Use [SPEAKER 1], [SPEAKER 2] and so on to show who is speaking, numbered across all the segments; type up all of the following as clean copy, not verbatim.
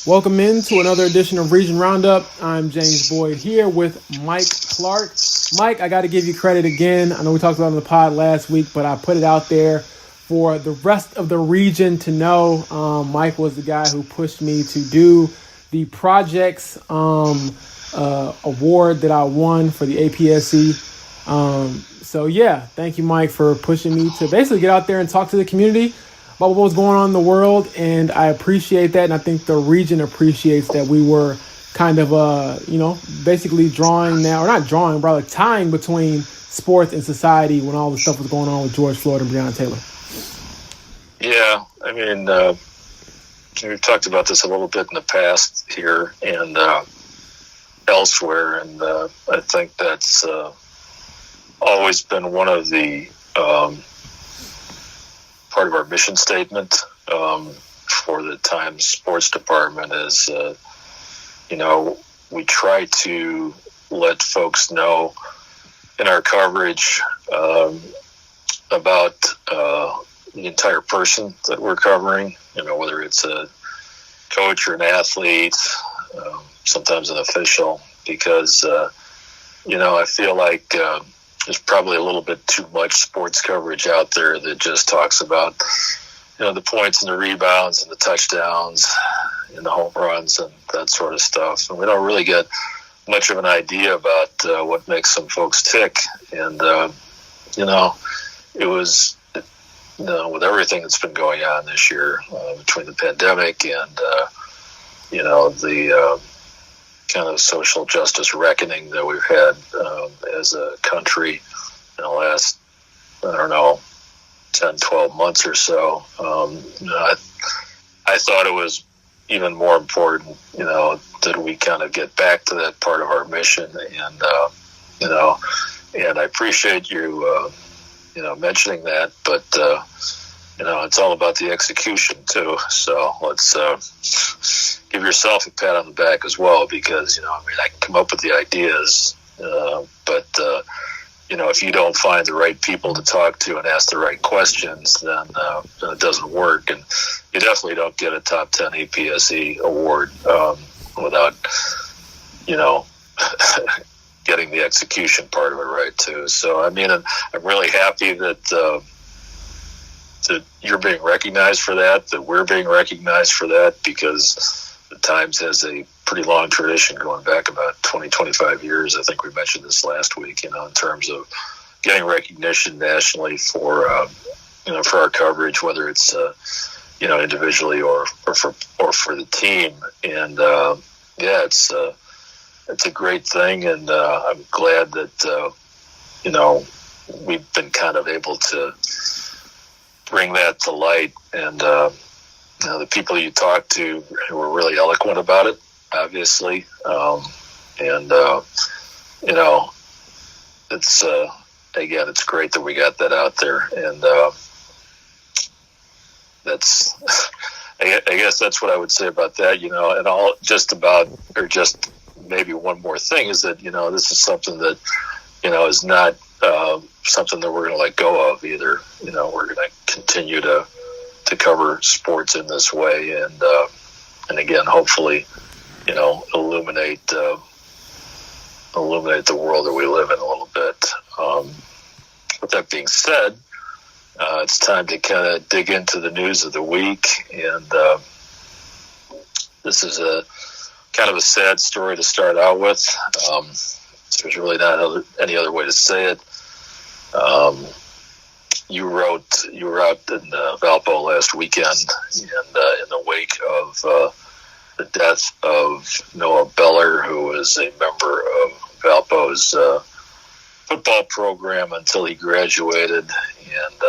[SPEAKER 1] Welcome in to another edition of Region Roundup. I'm James Boyd here with Mike Clark. Mike, I got to give you credit again. I know we talked about it on the pod last week, but I put it out there for the rest of the region to know. Mike was the guy who pushed me to do the projects award that I won for the APSC. So yeah, thank you, Mike, for pushing me to basically get out there and talk to the community about what was going on in the world, and I appreciate that, and I think the region appreciates that we were kind of, basically drawing now, or not drawing, but like tying between sports and society when all the stuff was going on with George Floyd and Breonna Taylor.
[SPEAKER 2] Yeah, I mean, we've talked about this a little bit in the past here and elsewhere, and I think that's always been one of the part of our mission statement for the Times Sports Department is, we try to let folks know in our coverage about the entire person that we're covering, whether it's a coach or an athlete, sometimes an official, because, I feel like there's probably a little bit too much sports coverage out there that just talks about, the points and the rebounds and the touchdowns and the home runs and that sort of stuff. And we don't really get much of an idea about what makes some folks tick. And, it was, with everything that's been going on this year between the pandemic and, the kind of social justice reckoning that we've had as a country in the last, 10, 12 months or so. I thought it was even more important, that we kind of get back to that part of our mission. And, and I appreciate you, mentioning that, but, it's all about the execution too. So let's give yourself a pat on the back as well, because, I can come up with the ideas, but, if you don't find the right people to talk to and ask the right questions, then it doesn't work. And you definitely don't get a top 10 APSE award without, getting the execution part of it right too. So, I'm really happy that you're being recognized for that we're being recognized for that, because the Times has a pretty long tradition going back about 20, 25 years. I think we mentioned this last week, in terms of getting recognition nationally for our coverage, whether it's, individually or for the team. And, it's a great thing. And I'm glad that, we've been kind of able to bring that to light. And, the people you talk to were really eloquent about it, obviously. It's, again, it's great that we got that out there. And that's, I guess that's what I would say about that, and all just maybe one more thing is that, this is something that, is not something that we're going to let go of either. We're going to continue to cover sports in this way, and again, hopefully, illuminate the world that we live in a little bit. With that being said, it's time to kind of dig into the news of the week, and this is a kind of a sad story to start out with. There's really not any other way to say it. You were out in Valpo last weekend, and in the wake of the death of Noah Beller, who was a member of Valpo's football program until he graduated, and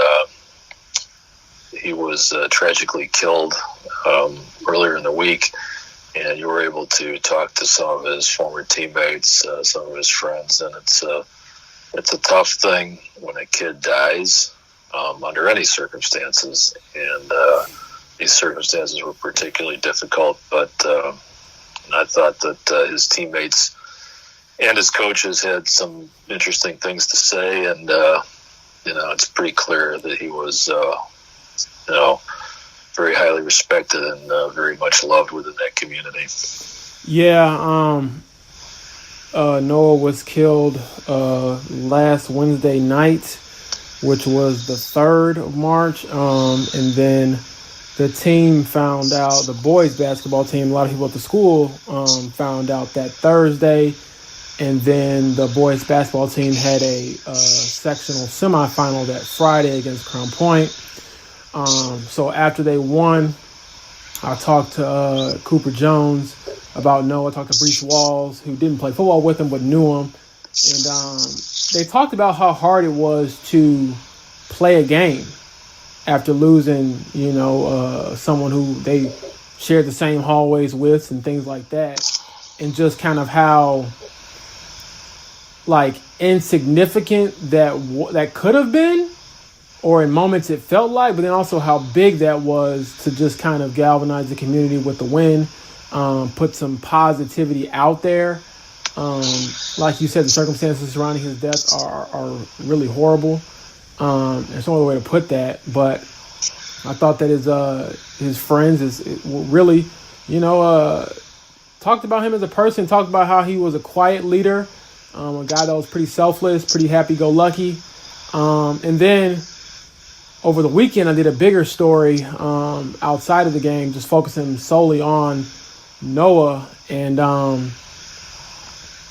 [SPEAKER 2] he was tragically killed earlier in the week. And you were able to talk to some of his former teammates, some of his friends, and it's a tough thing when a kid dies under any circumstances, and these circumstances were particularly difficult. But I thought that his teammates and his coaches had some interesting things to say, and it's pretty clear that he was, very highly respected and very much loved within that community.
[SPEAKER 1] Yeah, Noah was killed last Wednesday night, which was the 3rd of March, and then the team found out, the boys basketball team, a lot of people at the school found out that Thursday, and then the boys basketball team had a sectional semifinal that Friday against Crown Point. So after they won, I talked to Cooper Jones about Noah, talked to Brees Walls, who didn't play football with him but knew him. And they talked about how hard it was to play a game after losing, someone who they shared the same hallways with and things like that. And just kind of how, insignificant that could have been, or in moments it felt like, but then also how big that was to just kind of galvanize the community with the win, put some positivity out there. Like you said, the circumstances surrounding his death are really horrible. There's no other way to put that, but I thought that his friends really, talked about him as a person, talked about how he was a quiet leader, a guy that was pretty selfless, pretty happy-go-lucky. And then over the weekend, I did a bigger story outside of the game, just focusing solely on Noah. And,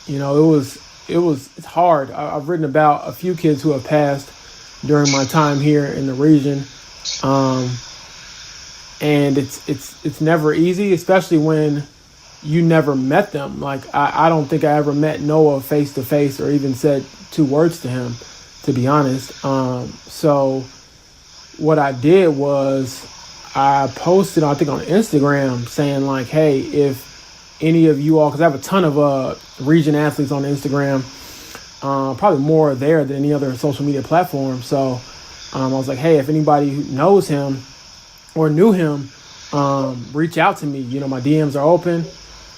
[SPEAKER 1] it's hard. I've written about a few kids who have passed during my time here in the region. And it's never easy, especially when you never met them. I don't think I ever met Noah face to face or even said 2 words to him, to be honest. So what I did was I posted, I think on Instagram, saying hey, if any of you all, because I have a ton of region athletes on Instagram, probably more there than any other social media platform. So I was like, hey, if anybody who knows him or knew him, reach out to me. My DMs are open.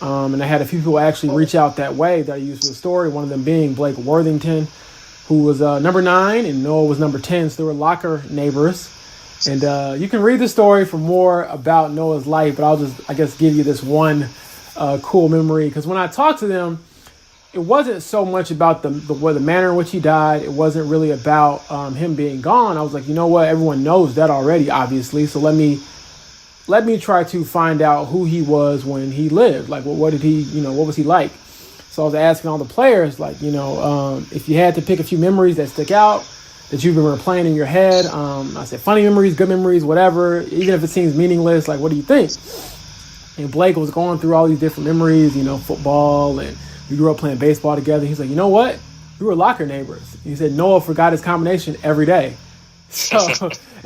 [SPEAKER 1] And I had a few people actually reach out that way that I used for the story, one of them being Blake Worthington, who was number 9 and Noah was number 10. So they were locker neighbors. And you can read the story for more about Noah's life, but I'll just, give you this one cool memory. Because when I talked to them, it wasn't so much about the manner in which he died. It wasn't really about him being gone. I was like, you know what? Everyone knows that already, obviously. So let me try to find out who he was when he lived. What did he, what was he like? So I was asking all the players, if you had to pick a few memories that stick out, that you've been replaying in your head. I said funny memories, good memories, whatever. Even if it seems meaningless, what do you think? And Blake was going through all these different memories, football, and we grew up playing baseball together. He's like, you know what? We were locker neighbors. He said Noah forgot his combination every day. So,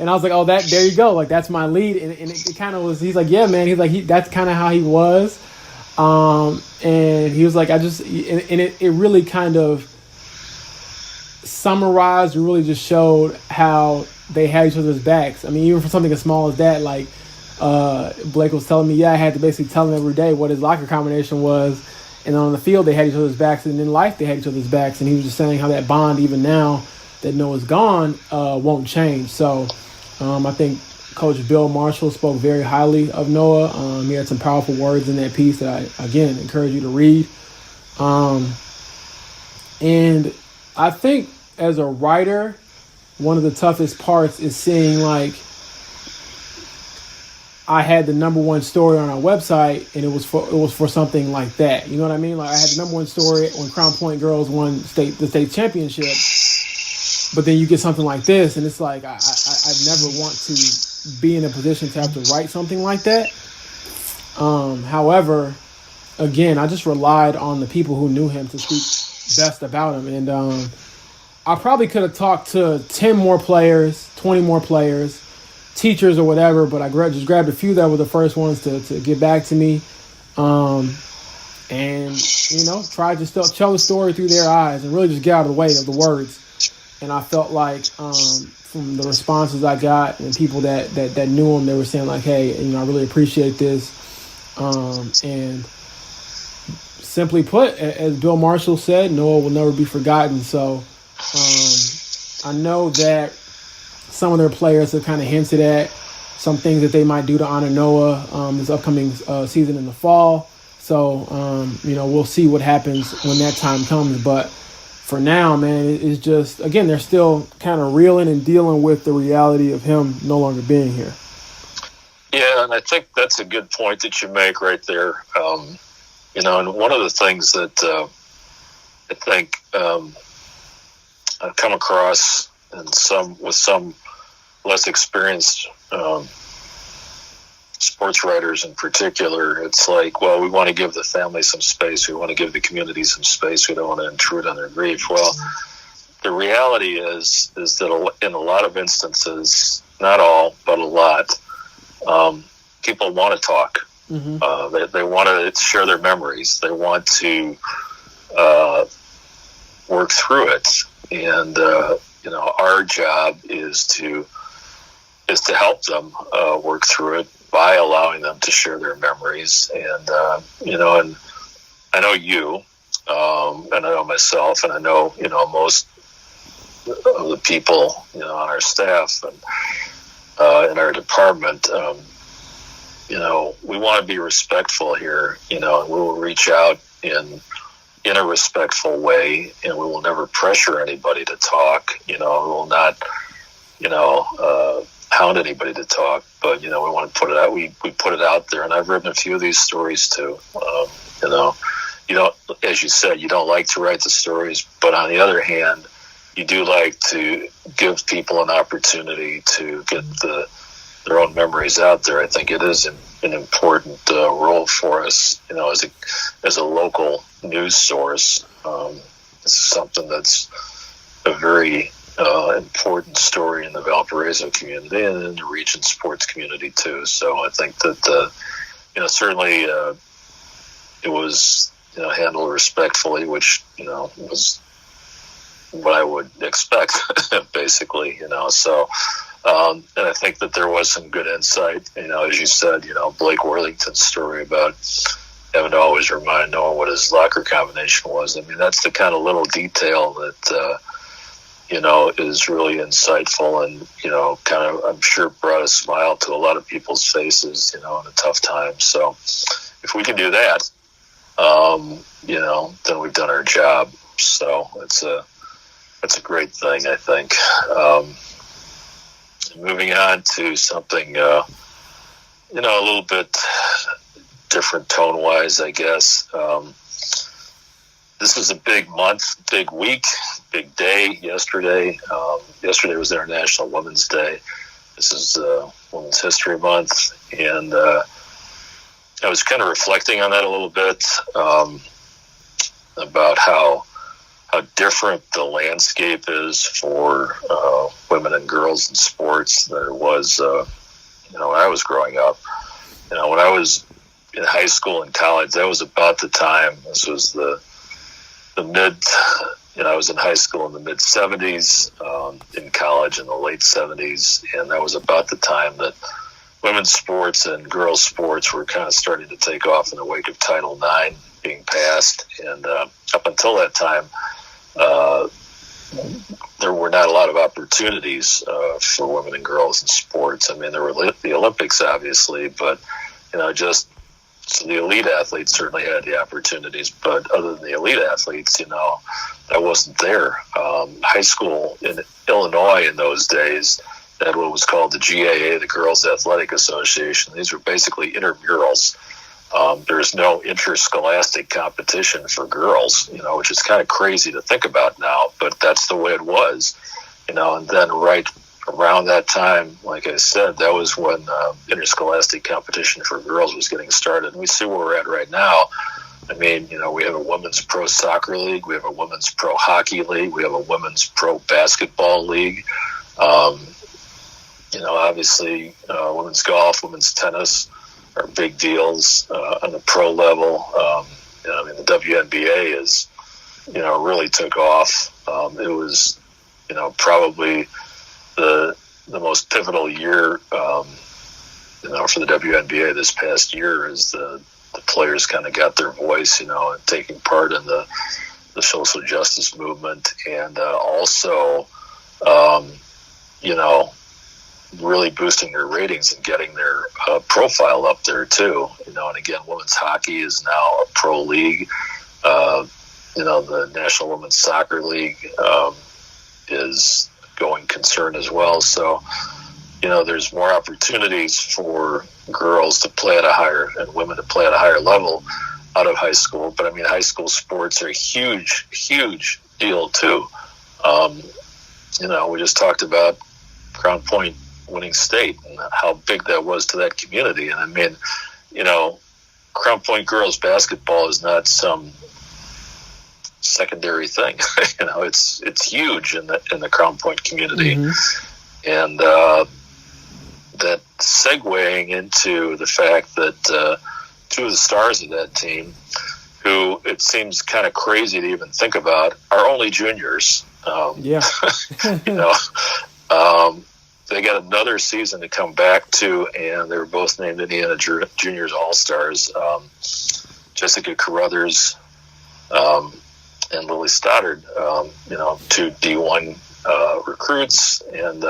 [SPEAKER 1] and I was like, oh, there you go. That's my lead. And it kind of was, he's like, yeah, man. He's like, that's kind of how he was. And he was like, it really kind of summarized, and really just showed how they had each other's backs. I mean, even for something as small as that, Blake was telling me, I had to basically tell him every day what his locker combination was. And on the field, they had each other's backs, and in life, they had each other's backs. And he was just saying how that bond, even now that Noah's gone, won't change. So I think Coach Bill Marshall spoke very highly of Noah. He had some powerful words in that piece that I, again, encourage you to read. And I think as a writer, one of the toughest parts is seeing I had the number 1 story on our website, and it was for something like that. You know what I mean? I had the number 1 story when Crown Point girls won the state championship, but then you get something like this, and it's I never want to be in a position to have to write something like that. However, again, I just relied on the people who knew him to speak best about him, and I probably could have talked to 10 more players, 20 more players, teachers or whatever, but I just grabbed a few that were the first ones to get back to me, and tried to still tell the story through their eyes and really just get out of the way of the words. And I felt from the responses I got and people that knew him, they were saying hey, I really appreciate this, and simply put, as Bill Marshall said, Noah will never be forgotten. So I know that some of their players have kind of hinted at some things that they might do to honor Noah this upcoming season in the fall. So, we'll see what happens when that time comes. But for now, man, it's just, again, they're still kind of reeling and dealing with the reality of him no longer being here.
[SPEAKER 2] Yeah, and I think that's a good point that you make right there. And one of the things that I think I've come across with some less experienced sports writers in particular, it's like, well, we want to give the family some space. We want to give the community some space. We don't want to intrude on their grief. Well, the reality is that in a lot of instances, not all, but a lot, people want to talk. Mm-hmm. They want to share their memories. They want to work through it. And, our job is to help them work through it by allowing them to share their memories. And, and I know you, and I know myself, and I know, most of the people, on our staff and in our department, we want to be respectful here, and we will reach out in a respectful way, and we will never pressure anybody to talk. We will not, hound anybody to talk, but, we want to put it out. We put it out there, and I've written a few of these stories too. You don't, as you said, you don't like to write the stories, but on the other hand, you do like to give people an opportunity to get their own memories out there. I think it is an important role for us, as a local news source. This is something that's a very important story in the Valparaiso community and in the region sports community too. So I think that certainly it was handled respectfully, which was what I would expect, basically. So. And I think that there was some good insight, as you said, Blake Worthington's story about having to always remind Noah what his locker combination was. I mean, that's the kind of little detail that, is really insightful and, kind of, I'm sure, brought a smile to a lot of people's faces, in a tough time. So if we can do that, then we've done our job. So that's a great thing, I think. Moving on to something, a little bit different tone-wise, I guess. This was a big month, big week, big day yesterday. Yesterday was International Women's Day. This is Women's History Month. And I was kind of reflecting on that a little bit, about how different the landscape is for women and girls in sports than it was, when I was growing up. When I was in high school and college, that was about the time. This was the mid. I was in high school in the mid '70s, in college in the late '70s, and that was about the time that women's sports and girls' sports were kind of starting to take off in the wake of Title IX being passed. And up until that time, there were not a lot of opportunities for women and girls in sports. I mean, there were the Olympics, obviously, but so the elite athletes certainly had the opportunities. But other than the elite athletes, that wasn't there. High school in Illinois in those days, that what was called the GAA, the Girls Athletic Association. These were basically intramurals. There's no interscholastic competition for girls, which is kind of crazy to think about now, but that's the way it was, and then right around that time, like I said, that was when interscholastic competition for girls was getting started. And we see where we're at right now. I mean, we have a women's pro soccer league, we have a women's pro hockey league, we have a women's pro basketball league. Obviously, women's golf, women's tennis are big deals on the pro level. The WNBA is, really took off. It was, probably the most pivotal year, for the WNBA this past year, is the players kind of got their voice, and taking part in the social justice movement, and also, really boosting their ratings and getting their profile up there too. And again, women's hockey is now a pro league. The National Women's Soccer League is going concern as well. So, there's more opportunities for girls to play at a higher and women to play at a higher level out of high school. But high school sports are a huge, huge deal too. We just talked about Crown Point winning state and how big that was to that community. And Crown Point girls basketball is not some secondary thing. It's huge in the Crown Point community. Mm-hmm. And that segueing into the fact that two of the stars of that team, who it seems kind of crazy to even think about, are only juniors. They got another season to come back to, and they were both named Indiana Juniors All-Stars. Jessica Carruthers and Lily Stoddard, two D1 recruits. And,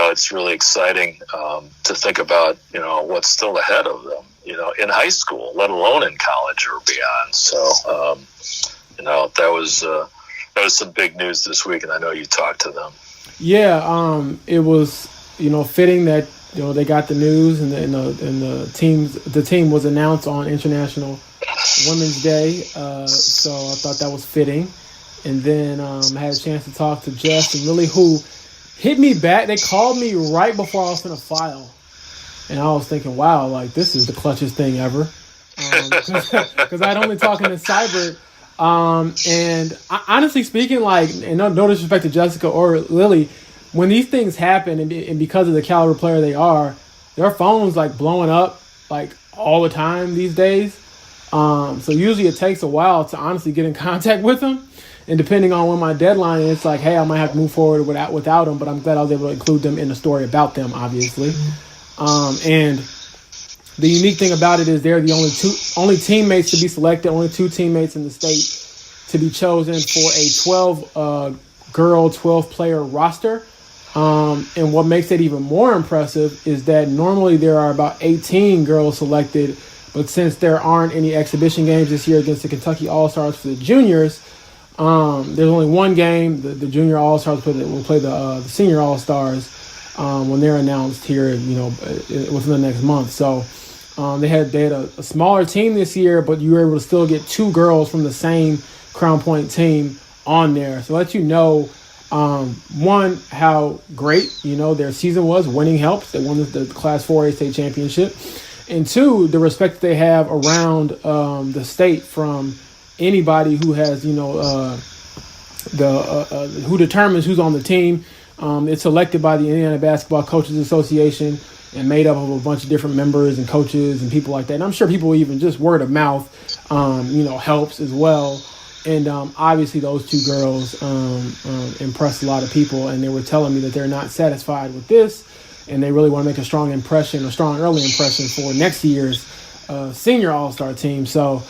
[SPEAKER 2] it's really exciting to think about, what's still ahead of them, in high school, let alone in college or beyond. So, that was some big news this week, and I know you talked to them.
[SPEAKER 1] Yeah, it was, fitting that, they got the news and the team was announced on International Women's Day. So I thought that was fitting. And then I had a chance to talk to Jess and Lily, who hit me back. They called me right before I was going to file. And I was thinking, wow, like this is the clutchest thing ever. Because I'd only talking to Cyber. And honestly speaking, and no disrespect to Jessica or Lily, when these things happen and because of the caliber player they are, their phones blowing up all the time these days. So usually it takes a while to honestly get in contact with them. And depending on when my deadline is, it's hey, I might have to move forward without them, but I'm glad I was able to include them in the story about them, obviously. And the unique thing about it is they're the only teammates to be selected, only two teammates in the state to be chosen for a 12-girl, 12-player roster. And what makes it even more impressive is that normally there are about 18 girls selected, but since there aren't any exhibition games this year against the Kentucky All-Stars for the juniors, there's only one game. The junior All-Stars will play the senior All-Stars when they're announced here, within the next month. So they had a smaller team this year, but you were able to still get two girls from the same Crown Point team on there. So let you know, one, how great, their season was. Winning helps. They won the Class 4A state championship. And two, the respect that they have around the state from anybody who has, who determines who's on the team. It's selected by the Indiana Basketball Coaches Association and made up of a bunch of different members and coaches and people like that. And I'm sure people even just word of mouth, helps as well. And obviously those two girls impressed a lot of people, and they were telling me that they're not satisfied with this, and they really want to make a strong early impression for next year's senior All-Star team. So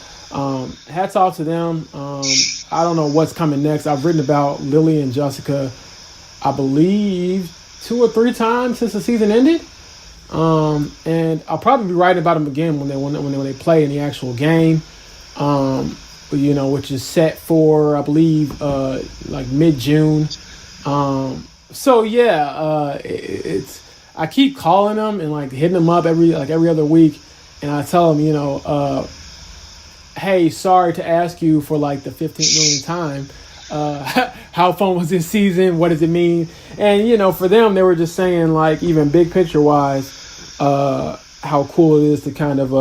[SPEAKER 1] hats off to them. I don't know what's coming next. I've written about Lily and Jessica, I believe, 2 or 3 times since the season ended. And I'll probably be writing about them again when they play in the actual game. Which is set for, I believe, mid-June. It's I keep calling them and hitting them up every other week, and I tell them, hey, sorry to ask you for the 15th millionth time. How fun was this season? What does it mean? And for them, they were just saying even big picture wise, how cool it is to kind of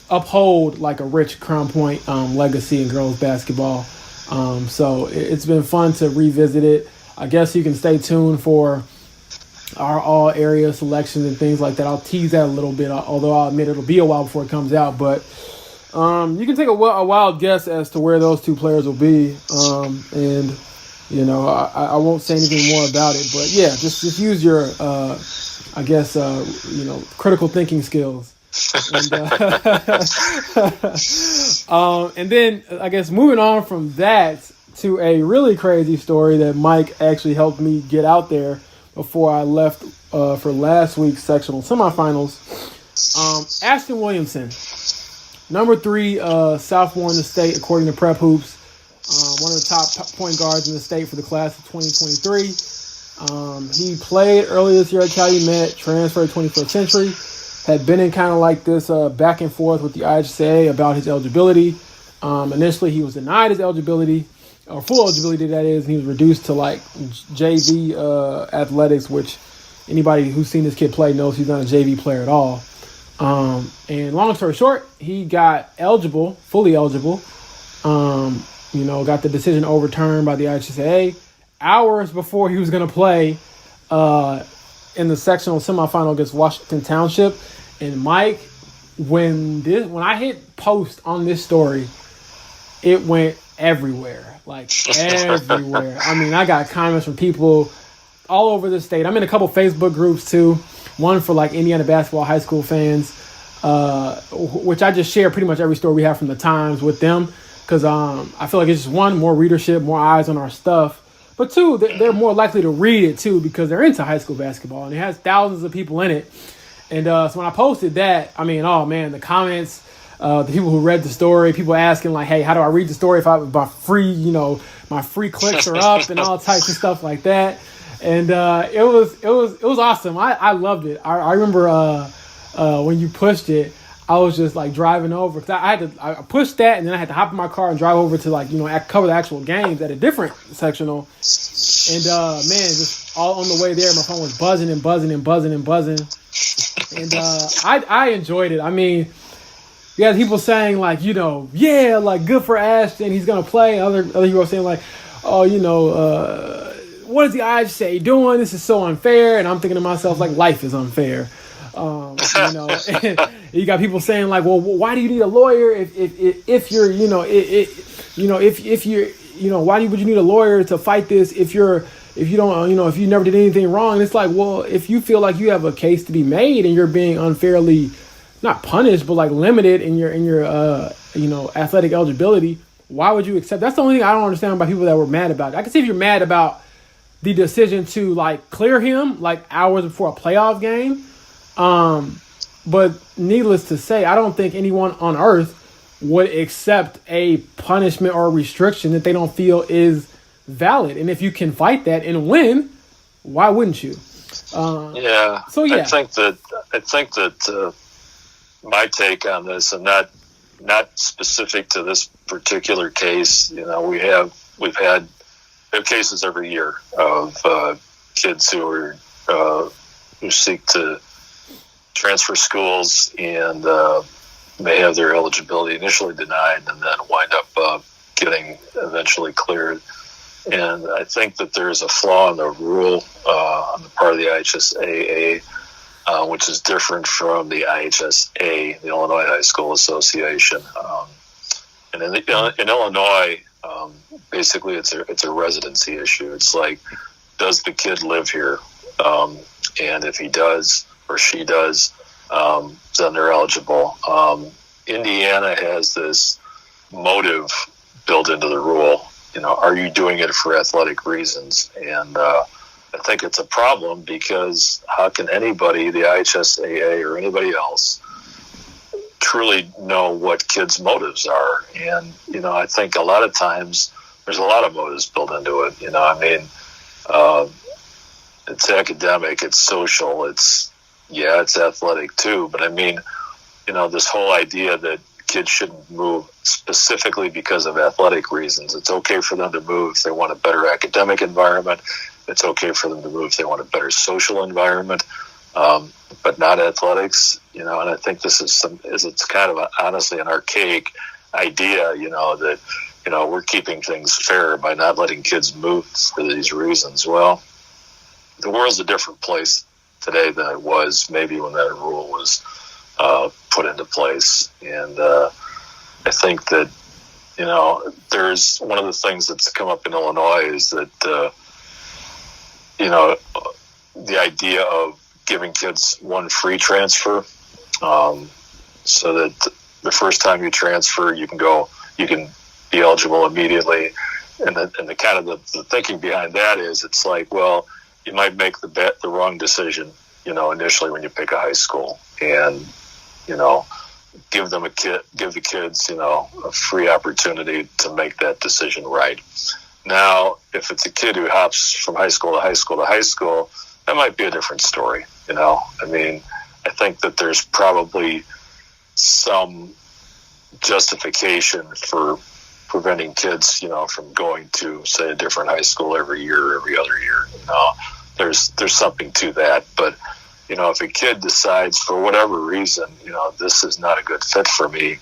[SPEAKER 1] uphold a rich Crown Point legacy in girls basketball. So it's been fun to revisit it. I guess you can stay tuned for our all area selections and things like that. I'll tease that a little bit, although I'll admit it'll be a while before it comes out. But you can take a wild guess as to where those two players will be. I won't say anything more about it. But yeah, just use your, critical thinking skills. And then I guess moving on from that to a really crazy story that Mike actually helped me get out there before I left for last week's sectional semifinals. Ashton Williamson, number 3 sophomore in the state according to Prep Hoops. One of the top point guards in the state for the class of 2023. He played earlier this year at Calumet, transferred to 21st Century, had been in kind of like this back and forth with the IHSA about his eligibility. Initially, he was denied his eligibility, or full eligibility, that is, and he was reduced to like JV athletics, which anybody who's seen this kid play knows he's not a JV player at all. And long story short, he got eligible, fully eligible, got the decision overturned by the IHSA hours before he was going to play in the sectional semifinal against Washington Township. And Mike, when I hit post on this story, it went everywhere, like everywhere. I mean, I got comments from people all over the state. I'm in a couple Facebook groups too. One for like Indiana basketball high school fans, which I just share pretty much every story we have from the Times with them, because I feel like it's just, one, more readership, more eyes on our stuff, but two, they're more likely to read it too because they're into high school basketball and it has thousands of people in it. And so when I posted that, I mean, oh man, the comments, the people who read the story, people asking like, hey, how do I read the story if my free clicks are up and all types of stuff like that. And it was awesome. I loved it. I remember when you pushed it, I was just like driving over, because I pushed that and then I had to hop in my car and drive over to cover the actual games at a different sectional. And man, just all on the way there, my phone was buzzing and buzzing and buzzing and buzzing. And I enjoyed it. I mean, you had people saying like, yeah, like good for Ashton, he's gonna play. Other people were saying like, oh, what is the IHSA doing? This is so unfair. And I'm thinking to myself, like, life is unfair. You got people saying like, well, why do you need a lawyer if you're, why would you need a lawyer to fight this if you never did anything wrong? And it's like, well, if you feel like you have a case to be made and you're being unfairly not punished, but like limited in your athletic eligibility, why would you accept? That's the only thing I don't understand about people that were mad about it. I can see if you're mad about the decision to like clear him like hours before a playoff game. But needless to say, I don't think anyone on earth would accept a punishment or a restriction that they don't feel is valid. And if you can fight that and win, why wouldn't you?
[SPEAKER 2] Yeah.
[SPEAKER 1] So yeah,
[SPEAKER 2] I think that my take on this, and not specific to this particular case, we have cases every year of kids who seek to transfer schools and may have their eligibility initially denied and then wind up getting eventually cleared. And I think that there's a flaw in the rule on the part of the IHSAA, which is different from the IHSA, the Illinois High School Association. And in Illinois, basically it's a residency issue. It's like, does the kid live here? And if he does or she does, then they're eligible. Indiana has this motive built into the rule. Are you doing it for athletic reasons? And I think it's a problem, because how can anybody, the IHSAA or anybody else, truly know what kids' motives are? And, I think a lot of times there's a lot of motives built into it. It's academic, it's social, it's athletic too. But I mean, this whole idea that kids shouldn't move specifically because of athletic reasons. It's okay for them to move if they want a better academic environment. It's okay for them to move if they want a better social environment, but not athletics. And I think this it's kind of honestly an archaic idea, that, we're keeping things fair by not letting kids move for these reasons. Well, the world's a different place today than it was maybe when that rule was put into place. And I think that, there's one of the things that's come up in Illinois is that, the idea of giving kids one free transfer, so that the first time you transfer, you can be eligible immediately. And the kind of the thinking behind that is, it's like, well, you might make the wrong decision, initially when you pick a high school, and give the kids, a free opportunity to make that decision right. Now, if it's a kid who hops from high school to high school to high school, that might be a different story. I think that there's probably some justification for preventing kids, from going to, say, a different high school every year or every other year. There's something to that. But, if a kid decides for whatever reason, this is not a good fit for me,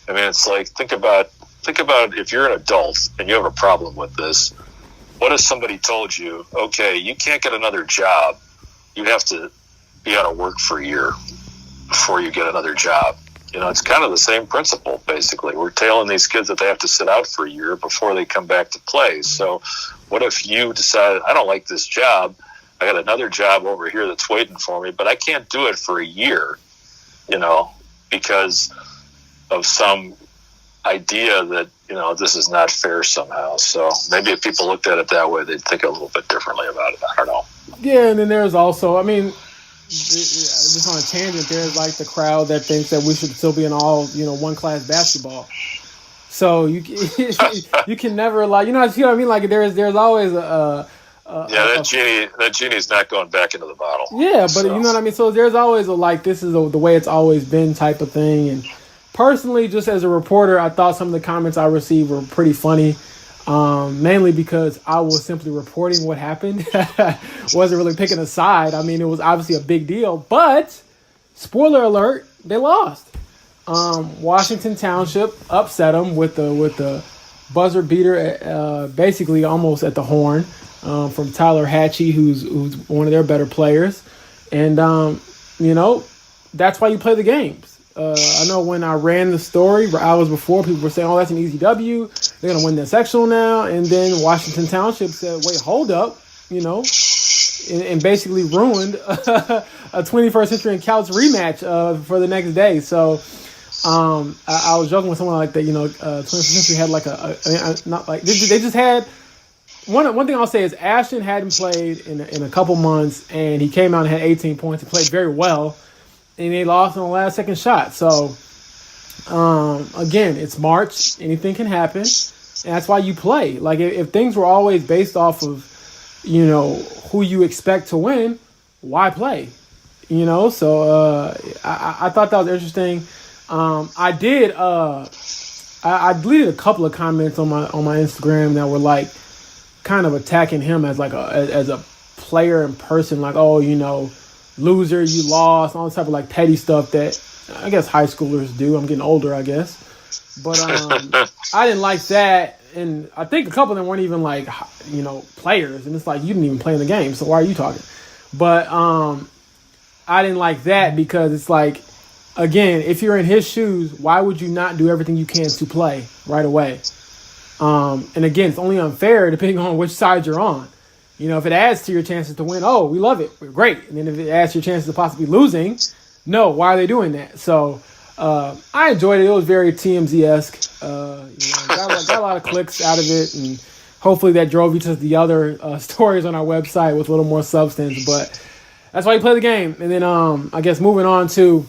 [SPEAKER 2] it's like, think about if you're an adult and you have a problem with this. What if somebody told you, okay, you can't get another job, you have to be out of work for a year before you get another job? It's kind of the same principle, basically. We're telling these kids that they have to sit out for a year before they come back to play. So what if you decide, I don't like this job, I got another job over here that's waiting for me, but I can't do it for a year, because of some idea that, this is not fair somehow. So maybe if people looked at it that way, they'd think a little bit differently about it. I don't know.
[SPEAKER 1] Yeah, and then there's also, just on a tangent, there's like the crowd that thinks that we should still be in all, one class basketball. So you can never, like, you know what I mean? Like there's always
[SPEAKER 2] that genie's not going back into the bottle.
[SPEAKER 1] Yeah, but so. You know what I mean? So there's always this is the way it's always been type of thing. And personally, just as a reporter, I thought some of the comments I received were pretty funny. Mainly because I was simply reporting what happened. Wasn't really picking a side. It was obviously a big deal, but spoiler alert, they lost. Washington Township upset them with the buzzer beater, basically almost at the horn, from Tyler Hatchie, who's one of their better players. And, that's why you play the games. I know when I ran the story hours before, people were saying, oh, that's an easy W. They're going to win the sectional now. And then Washington Township said, wait, hold up, and basically ruined a 21st Century and Couch rematch for the next day. So I was joking with someone like that, 21st Century had like not like, they just had, one thing I'll say is Ashton hadn't played in a couple months, and he came out and had 18 points and played very well. And they lost on the last second shot. So, again, it's March. Anything can happen. And that's why you play. Like, if things were always based off of, who you expect to win, why play? So I thought that was interesting. I deleted a couple of comments on my Instagram that were, like, kind of attacking him as, like, as a player and person. Like, oh, loser, you lost, all this type of like petty stuff that I guess high schoolers do. I'm getting older, I guess. But I didn't like that. And I think a couple of them weren't even like, players. And it's like, you didn't even play in the game, so why are you talking? But I didn't like that because it's like, again, if you're in his shoes, why would you not do everything you can to play right away? And again, it's only unfair depending on which side you're on. If it adds to your chances to win, oh, we love it. We're great. And then if it adds to your chances of possibly losing, no, why are they doing that? So I enjoyed it. It was very TMZ-esque. Got a lot of clicks out of it. And hopefully that drove you to the other stories on our website with a little more substance. But that's why you play the game. And then I guess moving on to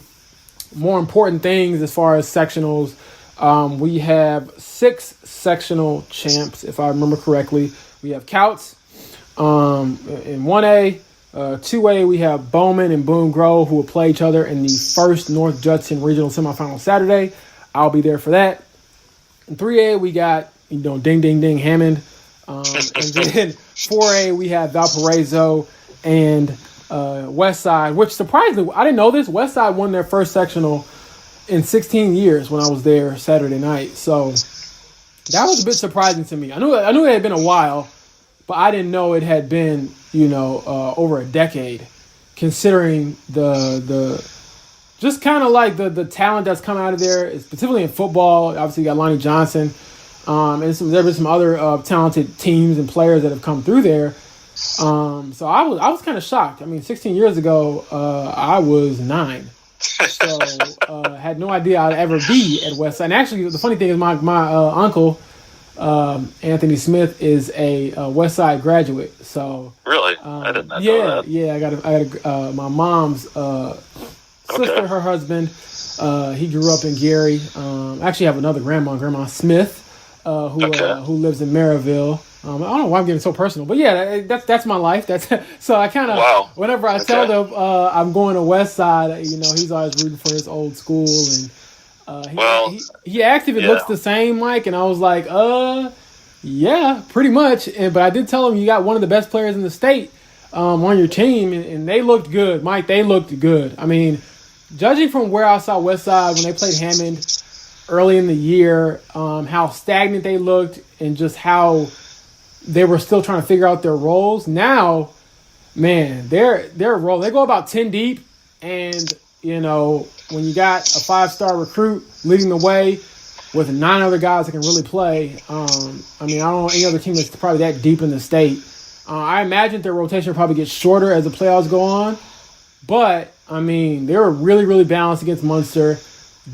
[SPEAKER 1] more important things as far as sectionals, we have 6 sectional champs, if I remember correctly. We have Couts. In 1A, 2A, we have Bowman and Boone Grove, who will play each other in the first North Judson Regional Semifinal Saturday. I'll be there for that. In 3A, we got, Ding Ding Ding Hammond. And then 4A, we have Valparaiso and Westside, which surprisingly, I didn't know this. Westside won their first sectional in 16 years when I was there Saturday night. So that was a bit surprising to me. I knew it had been a while, but I didn't know it had been, over a decade, considering the just kind of like the talent that's come out of there, specifically in football. Obviously, you got Lonnie Johnson, and there have been some other talented teams and players that have come through there. So I was kind of shocked. 16 years ago, I was 9, so had no idea I'd ever be at Westside. And actually, the funny thing is, my uncle Anthony Smith is a West Side graduate. So
[SPEAKER 2] really, I did not know that.
[SPEAKER 1] Yeah, I got my mom's sister, her husband. He grew up in Gary. I actually have another Grandma Smith, who lives in Maryville. I don't know why I'm getting so personal, but yeah, that's my life. That's so I kind of whenever I tell them I'm going to West Side, he's always rooting for his old school, and he asked if it looks the same, Mike, and I was like, yeah, pretty much. But I did tell him you got one of the best players in the state on your team, and they looked good, Mike. They looked good. I mean, judging from where I saw West Side when they played Hammond early in the year, how stagnant they looked, and just how they were still trying to figure out their roles. Now, man, their role, they go about 10 deep, and when you got a 5-star recruit leading the way with 9 other guys that can really play, I don't know any other team that's probably that deep in the state. I imagine their rotation will probably get shorter as the playoffs go on, but I mean, they were really, really balanced against Munster.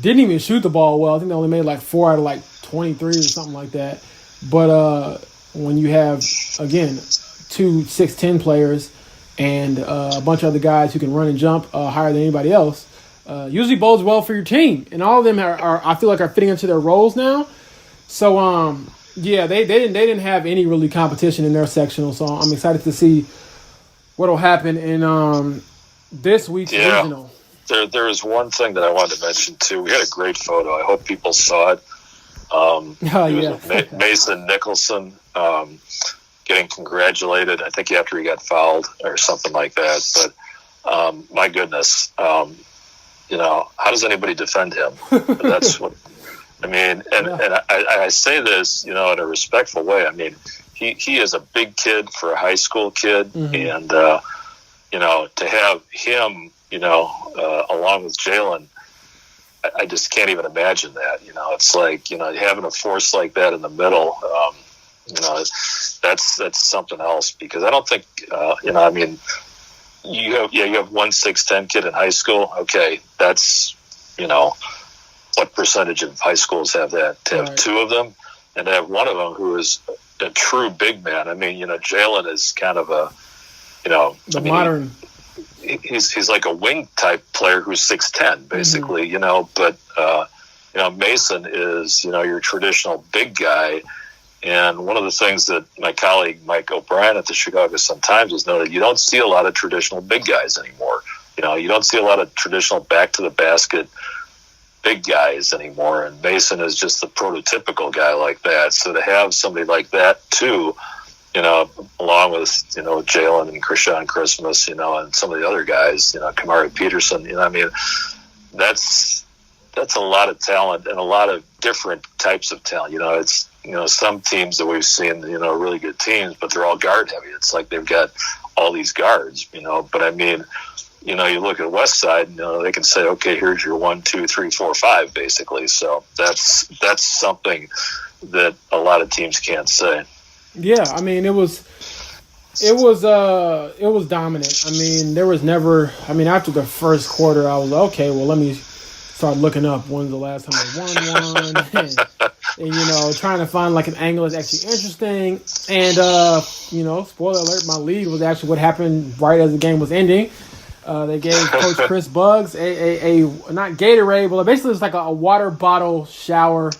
[SPEAKER 1] Didn't even shoot the ball well. I think they only made like 4 out of 23 or something like that. But when you have, again, 2 6'10" players and a bunch of other guys who can run and jump higher than anybody else, usually bodes well for your team. And all of them are I feel like, are fitting into their roles now. So, they didn't have any really competition in their sectional. So I'm excited to see what will happen in this week's regional.
[SPEAKER 2] There is one thing that I wanted to mention, too. We had a great photo. I hope people saw it. Mason Nicholson getting congratulated, I think after he got fouled or something like that. But my goodness, how does anybody defend him? That's what I mean. And I say this, in a respectful way. I mean, he is a big kid for a high school kid, and to have him, along with Jalen, I just can't even imagine that. It's like, having a force like that in the middle, that's something else, because I don't think, you have one 6'10" kid in high school. Okay. That's, what percentage of high schools have that? To have 2 of them, and to have one of them who is a true big man. I mean, Jalen is kind of a,
[SPEAKER 1] modern.
[SPEAKER 2] He's like a wing type player who's 6'10", basically, but Mason is, your traditional big guy. And one of the things that my colleague Mike O'Brien at the Chicago Sun-Times has noted, you don't see a lot of traditional big guys anymore. You don't see a lot of traditional back to the basket big guys anymore. And Mason is just the prototypical guy like that. So to have somebody like that too, along with, Jalen and Krishan Christmas, and some of the other guys, Kamari Peterson, that's a lot of talent and a lot of different types of talent. It's, some teams that we've seen, really good teams, but they're all guard heavy. It's like they've got all these guards, but I mean, you look at West Side, they can say, okay, here's your 1, 2, 3, 4, 5, basically. So that's that a lot of teams can't say.
[SPEAKER 1] Yeah, I mean, it was dominant. I mean, there was never. I mean, after the first quarter, I was like, okay, well, let me start looking up when's the last time they won one, and trying to find like an angle that's actually interesting. And spoiler alert, my lead was actually what happened right as the game was ending. They gave Coach Chris Buggs a not Gatorade, but basically it's like a water bottle shower.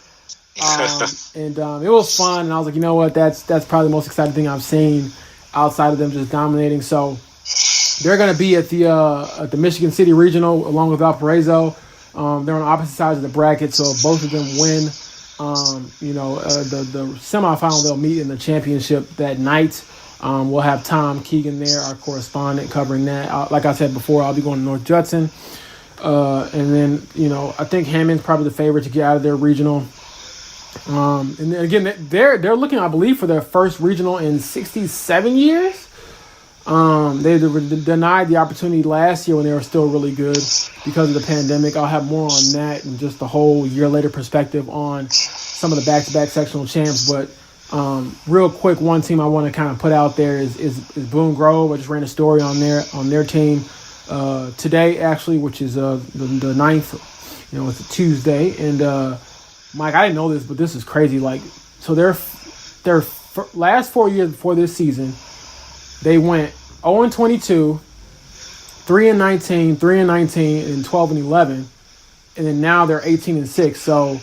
[SPEAKER 1] And it was fun, and I was like, you know what, that's probably the most exciting thing I've seen outside of them just dominating. So they're going to be at the Michigan City Regional along with Valparaiso. They're on opposite sides of the bracket, so if both of them win, the semifinal, they'll meet in the championship that night. We'll have Tom Keegan there, our correspondent, covering that. Like I said before, I'll be going to North Judson. And then, I think Hammond's probably the favorite to get out of their regional. And then again, they're looking, I believe, for their first regional in 67 years. They were denied the opportunity last year when they were still really good because of the pandemic. I'll have more on that and just the whole year later perspective on some of the back-to-back sectional champs. But real quick, one team I want to kind of put out there is Boone Grove. I just ran a story on their team today, actually, which is the 9th. It's a Tuesday, and Mike, I didn't know this, but this is crazy. Like, so they're their last 4 years before this season, they went 0-22, 3-19, 3-19, and 12-11, and then now they're 18-6. So,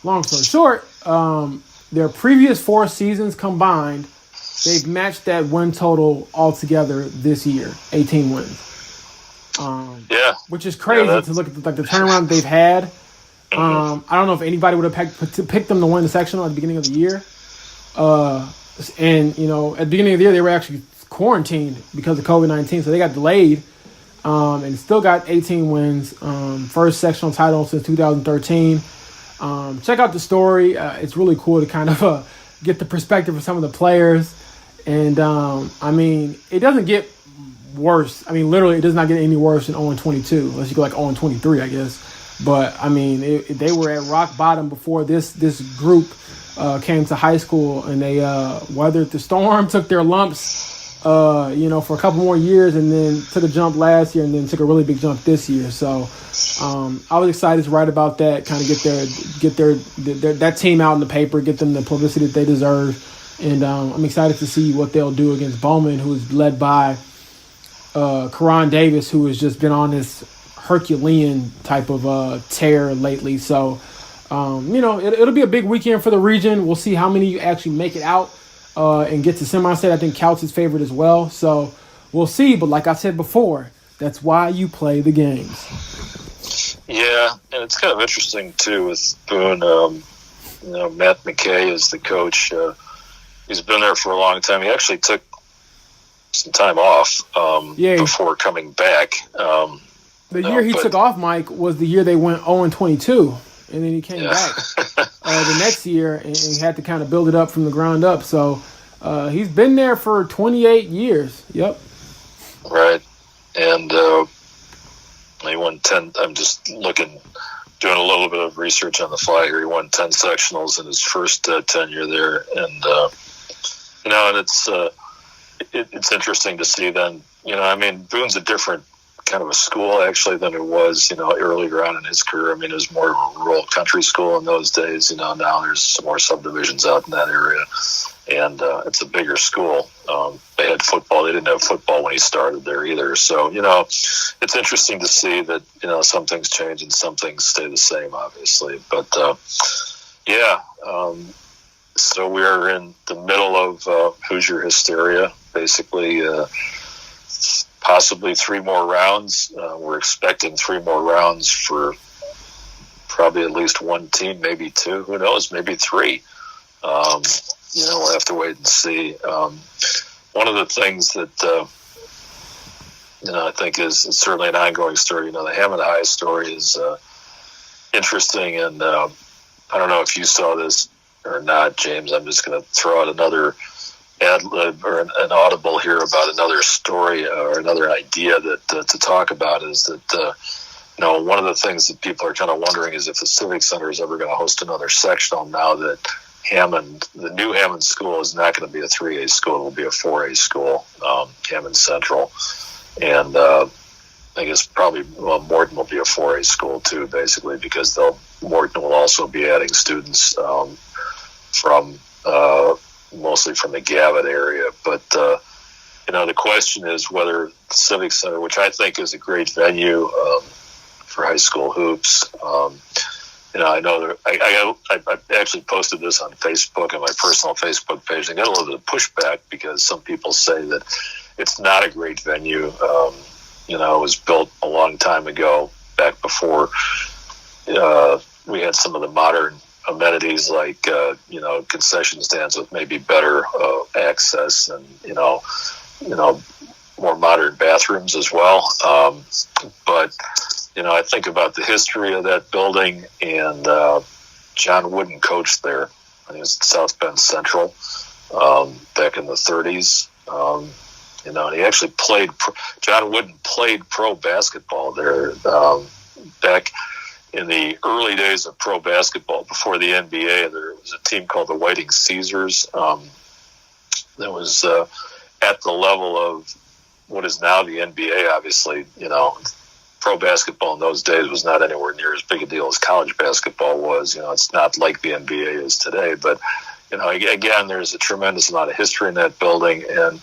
[SPEAKER 1] long story short, their previous 4 seasons combined, they've matched that win total altogether this year, 18 wins. Which is crazy to look at the turnaround they've had. I don't know if anybody would have picked them to win the sectional at the beginning of the year. And, at the beginning of the year, they were actually quarantined because of COVID-19, so they got delayed and still got 18 wins. First sectional title since 2013. Check out the story. It's really cool to kind of get the perspective of some of the players. And, it doesn't get worse. Literally, it does not get any worse than 0-22, unless you go like 0-23, I guess. But, they were at rock bottom before this group came to high school, and they weathered the storm, took their lumps, for a couple more years, and then took a jump last year, and then took a really big jump this year. So I was excited to write about that, kind of get their that team out in the paper, get them the publicity that they deserve. And I'm excited to see what they'll do against Bowman, who is led by Karan Davis, who has just been on this Herculean type of tear lately. So, it'll be a big weekend for the region. We'll see how many actually make it out and get to semi-state. I think Couch is favored as well. So we'll see. But like I said before, that's why you play the games.
[SPEAKER 2] Yeah, and it's kind of interesting, too, with Boone. Matt McKay is the coach. He's been there for a long time. He actually took some time off before coming back.
[SPEAKER 1] The year he took off, Mike, was the year they went 0-22, and then he came back the next year and he had to kind of build it up from the ground up. So he's been there for 28 years. Yep.
[SPEAKER 2] Right. And he won 10. I'm just doing a little bit of research on the fly here. He won 10 sectionals in his first tenure there. And, and it's interesting to see then, Boone's a different kind of a school actually than it was, earlier on in his career. It was more of a rural country school in those days. Now there's some more subdivisions out in that area, and it's a bigger school. They had football. They didn't have football when he started there either. So, it's interesting to see that, some things change and some things stay the same, obviously. But, so we're in the middle of Hoosier hysteria, basically. Possibly 3 more rounds. We're expecting 3 more rounds for probably at least one team, maybe 2. Who knows? Maybe 3. We'll have to wait and see. One of the things that I think is certainly an ongoing story. The Hammond High story is interesting, and I don't know if you saw this or not, James. I'm just going to throw out another ad lib or an audible here about another story or another idea that to talk about is that one of the things that people are kind of wondering is if the Civic Center is ever going to host another sectional now that the new Hammond school is not going to be a 3A school. It will be a 4A school, Hammond Central. And I guess probably Morton will be a 4A school too, basically, because Morton will also be adding students from mostly from the Gavitt area. But, the question is whether the Civic Center, which I think is a great venue for high school hoops, I know I actually posted this on Facebook, on my personal Facebook page, and got a little bit of pushback because some people say that it's not a great venue. It was built a long time ago, back before we had some of the modern amenities like concession stands with maybe better access and more modern bathrooms as well. But I think about the history of that building, and John Wooden coached there. I think it was South Bend Central back in the 30s. And he actually John Wooden played pro basketball there back in the early days of pro basketball, before the NBA. There was a team called the Whiting Caesars that was at the level of what is now the NBA. Obviously, pro basketball in those days was not anywhere near as big a deal as college basketball was. It's not like the NBA is today, but again, there's a tremendous amount of history in that building, and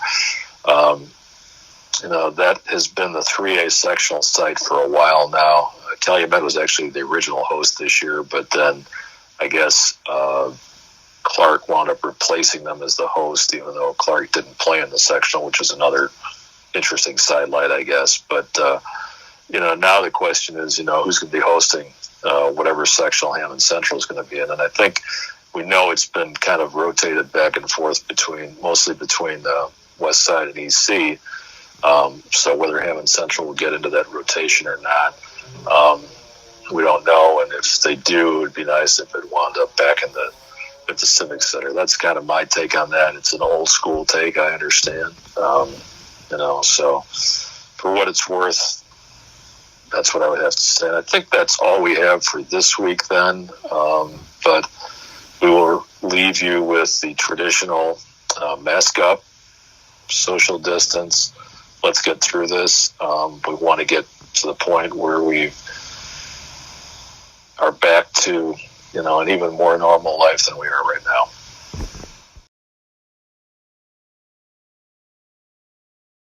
[SPEAKER 2] that has been the 3A sectional site for a while now. Calumet was actually the original host this year, but then I guess Clark wound up replacing them as the host, even though Clark didn't play in the sectional, which is another interesting sidelight, I guess. But now the question is, who's going to be hosting whatever sectional Hammond Central is going to be in, and I think we know it's been kind of rotated back and forth mostly between West Side and East C. So whether Hammond Central will get into that rotation or not, we don't know. And if they do, it would be nice if it wound up back at the Civic Center. That's kind of my take on that. It's an old school take, I understand. So for what it's worth, that's what I would have to say. And I think that's all we have for this week then. But we will leave you with the traditional mask up, social distance. Let's get through this. We want to get to the point where we are back to, an even more normal life than we are right now.